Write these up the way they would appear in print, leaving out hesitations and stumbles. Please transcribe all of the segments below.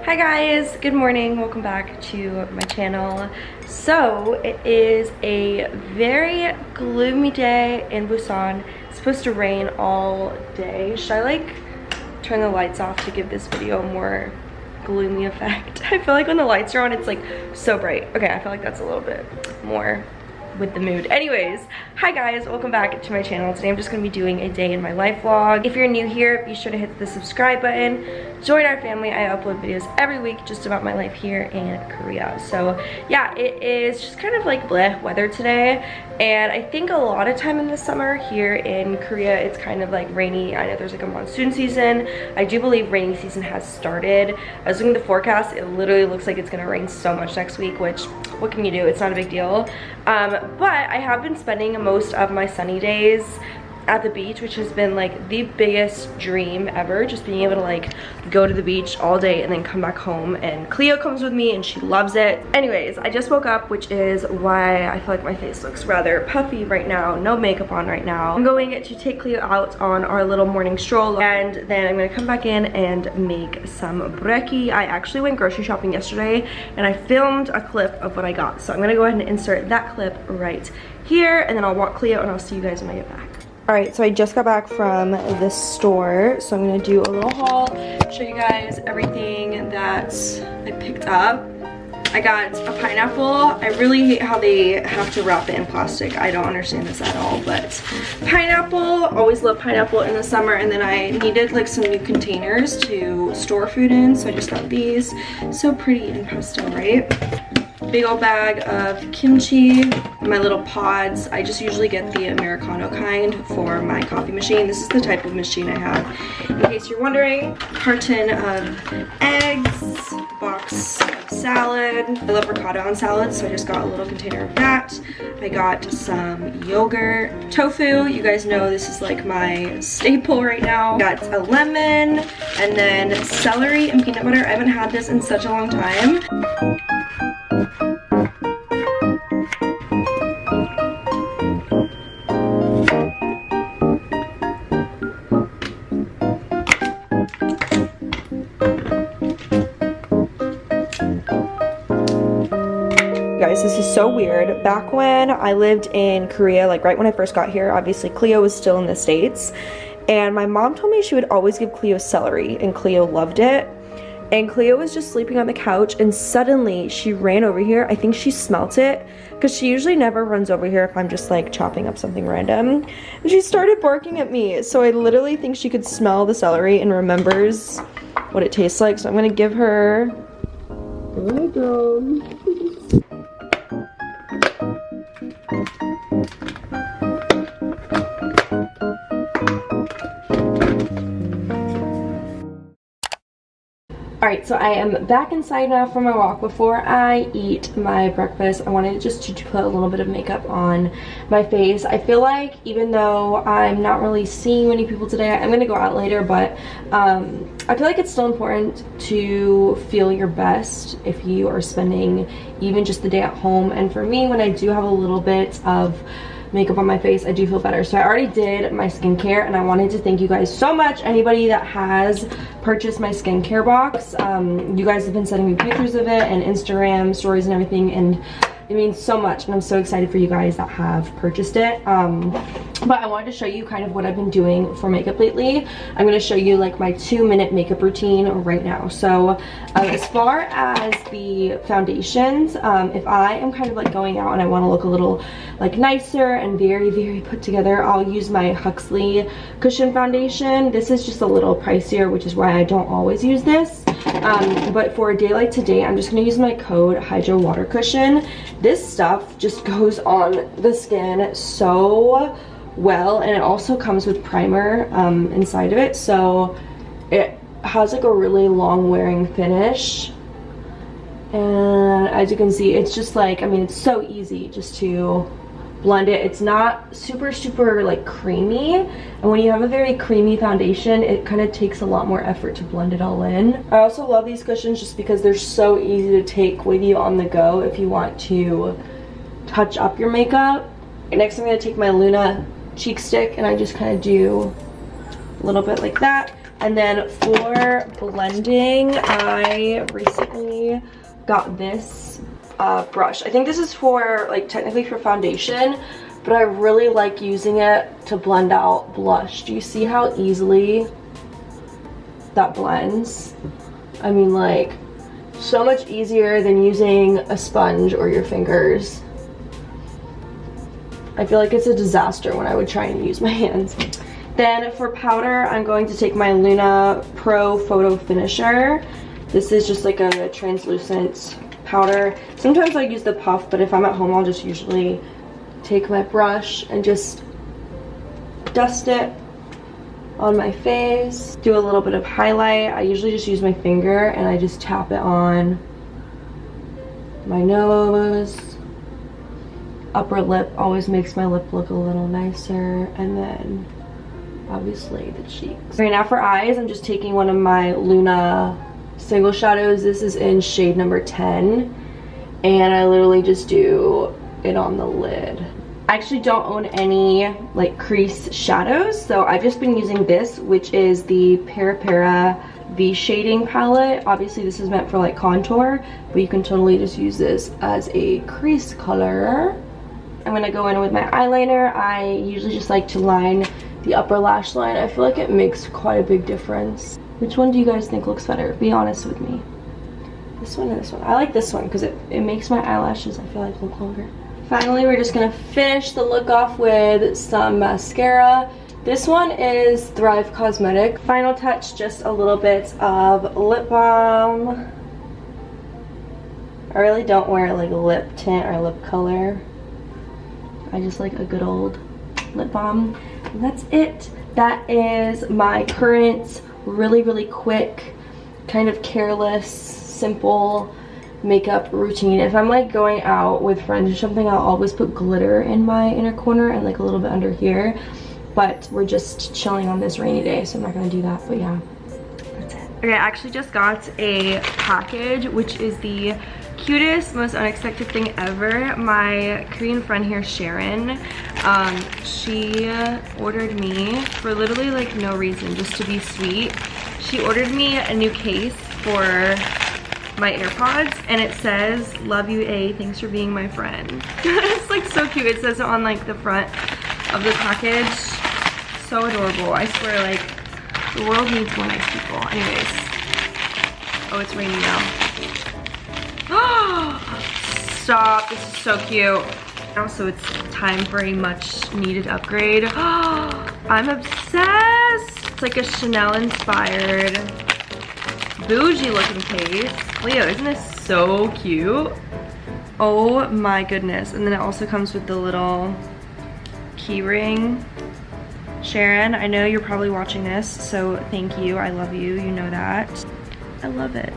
Hi guys, good morning, welcome back to my channel. So it is a very gloomy day in Busan. It's supposed to rain all day. Should I like turn the lights off to give this video a more gloomy effect? I feel like when the lights are on it's like so bright. Okay, I feel like that's a little bit more with the mood. Anyways, hi guys, welcome back to my channel. Today I'm just gonna be doing a day in my life vlog. If you're new here, be sure to hit the subscribe button. Join our family. I upload videos every week just about my life here in Korea. So yeah, it is just kind of like bleh weather today. And I think a lot of time in the summer here in Korea, it's kind of like rainy. I know there's like a monsoon season. I do believe rainy season has started. I was looking at the forecast. It literally looks like it's gonna rain so much next week, which what can you do? It's not a big deal. But I have been spending most of my sunny days at the beach, which has been like the biggest dream ever, just being able to like go to the beach all day and then come back home. And Cleo comes with me and she loves it. Anyways, I just woke up, which is why I feel like my face looks rather puffy right now. No makeup on right now. I'm going to take Cleo out on our little morning stroll, and then I'm gonna come back in and make some brekkie. I actually went grocery shopping yesterday and I filmed a clip of what I got, so I'm gonna go ahead and insert that clip right here, and then I'll walk Cleo and I'll see you guys when I get back. Alright, so I just got back from the store, so I'm gonna do a little haul, show you guys everything that I picked up. I got a pineapple. I really hate how they have to wrap it in plastic. I don't understand this at all, but pineapple, always love pineapple in the summer. And then I needed like some new containers to store food in, so I just got these. So pretty and pastel, right? Big old bag of kimchi, my little pods. I just usually get the Americano kind for my coffee machine. This is the type of machine I have, in case you're wondering. Carton of eggs, box of salad. I love ricotta on salad, so I just got a little container of that. I got some yogurt, tofu. You guys know this is like my staple right now. Got a lemon, and then celery and peanut butter. I haven't had this in such a long time. Guys, this is so weird. Back when I lived in Korea, like right when I first got here, obviously Cleo was still in the States, and my mom told me she would always give Cleo celery, and Cleo loved it. And Cleo was just sleeping on the couch, and suddenly she ran over here. I think she smelt it, because she usually never runs over here if I'm just like chopping up something random. And she started barking at me, so I literally think she could smell the celery and remembers what it tastes like. So I'm gonna give her Alright, so I am back inside now for my walk. Before I eat my breakfast, I wanted just to put a little bit of makeup on my face. I feel like even though I'm not really seeing many people today, I'm going to go out later, but I feel like it's still important to feel your best if you are spending even just the day at home. And for me, when I do have a little bit of makeup on my face, I do feel better. So I already did my skincare, and I wanted to thank you guys so much. Anybody that has purchased my skincare box, you guys have been sending me pictures of it and Instagram stories and everything, and it means so much, and I'm so excited for you guys that have purchased it. But I wanted to show you kind of what I've been doing for makeup lately. I'm going to show you like my 2-minute makeup routine right now. So as far as the foundations, if I am kind of like going out and I want to look a little like nicer and very, very put together, I'll use my Huxley Cushion Foundation. This is just a little pricier, which is why I don't always use this. But for a day like today, I'm just going to use my Code Hydro Water Cushion. This stuff just goes on the skin so well, and it also comes with primer inside of it, so it has like a really long wearing finish. And as you can see, it's just like, I mean, it's so easy just to blend it. It's not super like creamy, and when you have a very creamy foundation, it kind of takes a lot more effort to blend it all in. I also love these cushions just because they're so easy to take with you on the go if you want to touch up your makeup. Next, I'm going to take my Luna cheek stick, and I just kind of do a little bit like that. And then for blending, I recently got this brush. I think this is for, like, technically for foundation, but I really like using it to blend out blush. Do you see how easily that blends? I mean, like, so much easier than using a sponge or your fingers. I feel like it's a disaster when I would try and use my hands. Then for powder, I'm going to take my Luna Pro Photo Finisher. This is just like a translucent powder. Sometimes I use the puff, but if I'm at home, I'll just usually take my brush and just dust it on my face. Do a little bit of highlight. I usually just use my finger and I just tap it on my nose. Upper lip always makes my lip look a little nicer, and then obviously the cheeks. Right now for eyes, I'm just taking one of my Luna single shadows. This is in shade number 10, and I literally just do it on the lid. I actually don't own any like crease shadows, so I've just been using this, which is the Para V shading palette. Obviously this is meant for like contour, but you can totally just use this as a crease color. I'm gonna go in with my eyeliner. I usually just like to line the upper lash line. I feel like it makes quite a big difference. Which one do you guys think looks better? Be honest with me. This one or this one? I like this one because it makes my eyelashes, I feel like, look longer. Finally, we're just gonna finish the look off with some mascara. This one is Thrive Cosmetic. Final touch, just a little bit of lip balm. I really don't wear like lip tint or lip color. I just like a good old lip balm. And that's it. That is my current really quick, kind of careless, simple makeup routine. If I'm like going out with friends or something, I'll always put glitter in my inner corner and like a little bit under here. But we're just chilling on this rainy day, so I'm not gonna do that, but yeah, that's it. Okay, I actually just got a package, which is the cutest, most unexpected thing ever. My Korean friend here, Sharon, she ordered me for literally like no reason, just to be sweet. She ordered me a new case for my AirPods, and it says, "Love you, A, thanks for being my friend." It's like so cute. It says it on like the front of the package. So adorable. I swear, like, the world needs more nice people. Anyways. Oh, it's raining now. Stop, this is so cute. Also, it's time for a much needed upgrade. I'm obsessed. It's like a Chanel inspired bougie looking case. Leo, isn't this so cute? Oh my goodness. And then it also comes with the little key ring. Sharon, I know you're probably watching this, so thank you. I love you, you know that. I love it.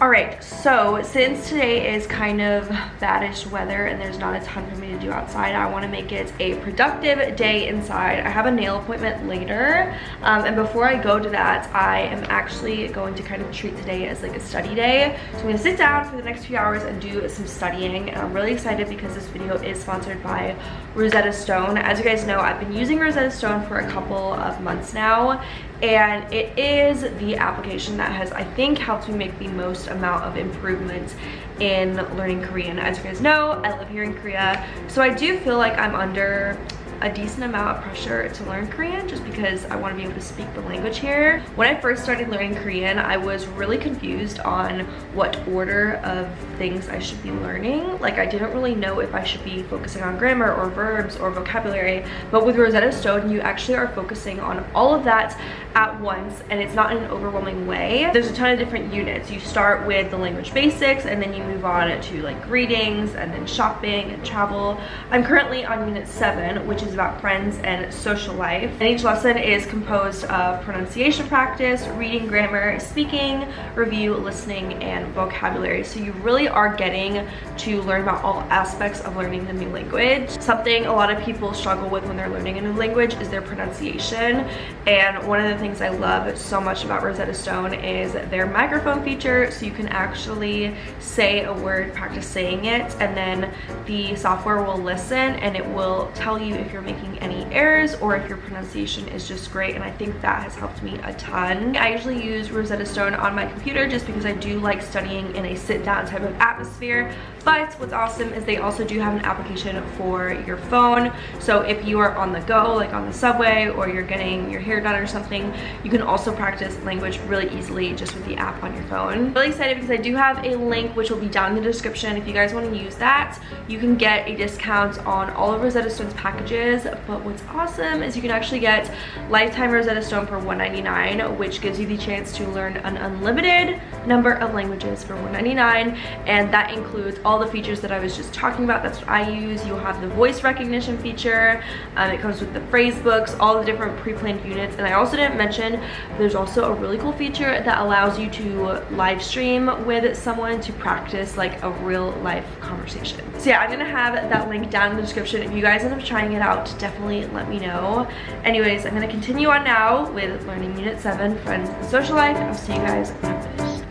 Alright, so since today is kind of badish weather and there's not a ton for me to do outside, I want to make it a productive day inside. I have a nail appointment later, and before I go to that, I am actually going to kind of treat today as like a study day. So I'm going to sit down for the next few hours and do some studying, and I'm really excited because this video is sponsored by Rosetta Stone. As you guys know, I've been using Rosetta Stone for a couple of months now, and it is the application that has, I think, helped me make the most amount of improvement in learning Korean. As you guys know, I live here in Korea, so I do feel like I'm under a decent amount of pressure to learn Korean just because I want to be able to speak the language here. When I first started learning Korean, I was really confused on what order of things I should be learning. Like, I didn't really know if I should be focusing on grammar or verbs or vocabulary, but with Rosetta Stone, you actually are focusing on all of that at once, and it's not in an overwhelming way. There's a ton of different units. You start with the language basics, and then you move on to like greetings, and then shopping and travel. I'm currently on unit 7, which is is about friends and social life. And each lesson is composed of pronunciation practice, reading, grammar, speaking, review, listening, and vocabulary. So you really are getting to learn about all aspects of learning the new language. Something a lot of people struggle with when they're learning a new language is their pronunciation. And one of the things I love so much about Rosetta Stone is their microphone feature. So you can actually say a word, practice saying it, and then the software will listen and it will tell you if you're making any errors or if your pronunciation is just great. And I think that has helped me a ton. I usually use Rosetta Stone on my computer just because I do like studying in a sit-down type of atmosphere. But what's awesome is they also do have an application for your phone. So if you are on the go, like on the subway, or you're getting your hair done or something, you can also practice language really easily just with the app on your phone. I'm really excited because I do have a link which will be down in the description. If you guys want to use that, you can get a discount on all of Rosetta Stone's packages. But what's awesome is you can actually get lifetime Rosetta Stone for $1.99, which gives you the chance to learn an unlimited number of languages for $1.99, and that includes all the features that I was just talking about. That's what I use. You'll have the voice recognition feature. It comes with the phrase books, all the different pre-planned units, and I also didn't mention there's also a really cool feature that allows you to live stream with someone to practice like a real life conversation. So yeah, I'm gonna have that link down in the description. If you guys end up trying it out, definitely let me know. Anyways, I'm gonna continue on now with learning Unit 7, Friends and Social Life. I'll see you guys after this.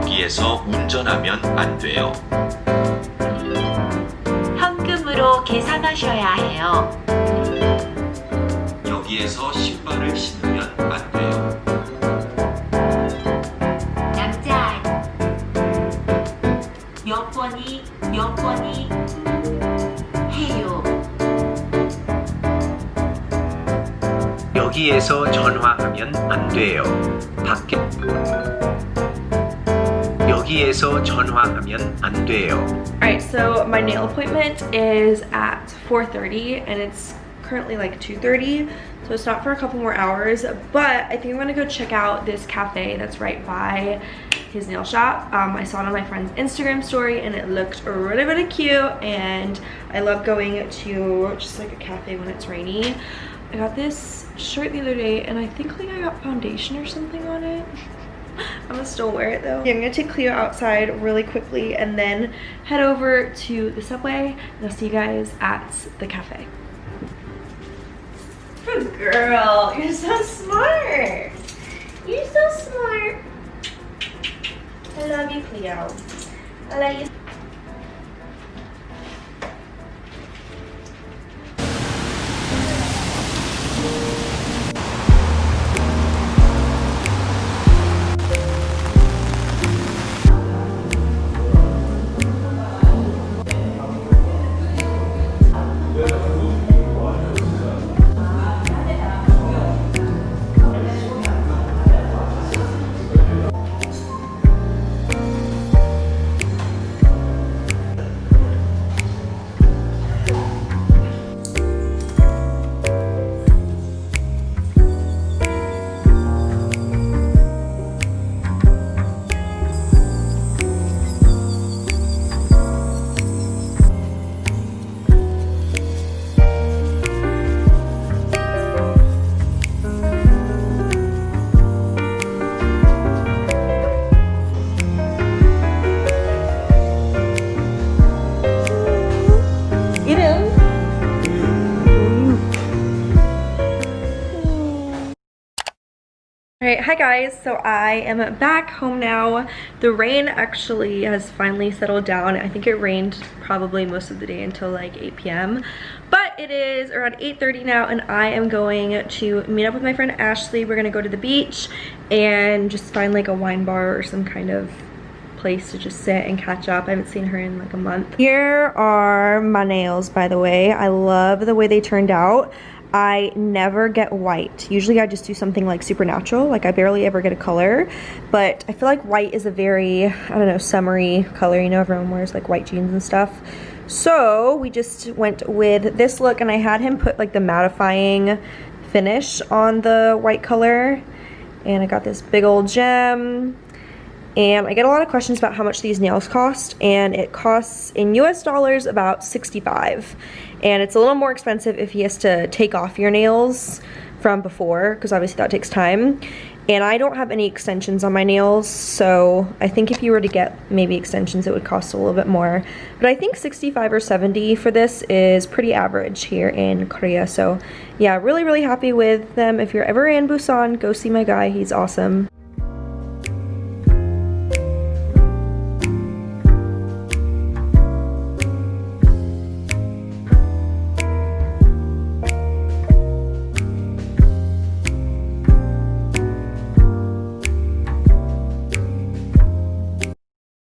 여기에서 운전하면 안 돼요. 현금으로 계산하셔야 해요. 여기에서 신발을 신으면 안 돼요. 남자 여권이 해요. 여기에서 전화하면 안 돼요. 밖에 여기에서 전화하면 안 돼요. Alright, so my nail appointment is at 4:30 and it's currently like 2:30, so it's not for a couple more hours, but I think I'm gonna go check out this cafe that's right by his nail shop. I saw it on my friend's Instagram story and it looked really cute, and I love going to just like a cafe when it's rainy. I got this shirt the other day and I think like I got foundation or something on it. I'm gonna still wear it though. Yeah, I'm gonna take Cleo outside really quickly and then head over to the subway, and I'll see you guys at the cafe. Good girl, you're so smart. You're so smart. I love you, Cleo. I love you. Alright, hi guys, so I am back home now. The rain actually has finally settled down. I think it rained probably most of the day until like 8 p.m. But it is around 8:30 now and I am going to meet up with my friend Ashley. We're going to go to the beach and just find like a wine bar or some kind of place to just sit and catch up. I haven't seen her in like a month. Here are my nails, by the way. I love the way they turned out. I never get white. Usually I just do something like super natural, like I barely ever get a color, but I feel like white is a very, I don't know, summery color. You know, everyone wears like white jeans and stuff. So we just went with this look and I had him put like the mattifying finish on the white color, and I got this big old gem. And I get a lot of questions about how much these nails cost, and it costs in US dollars about 65. And it's a little more expensive if he has to take off your nails from before, because obviously that takes time. And I don't have any extensions on my nails, so I think if you were to get maybe extensions, it would cost a little bit more. But I think 65 or 70 for this is pretty average here in Korea. So yeah, really, really happy with them. If you're ever in Busan, go see my guy. He's awesome.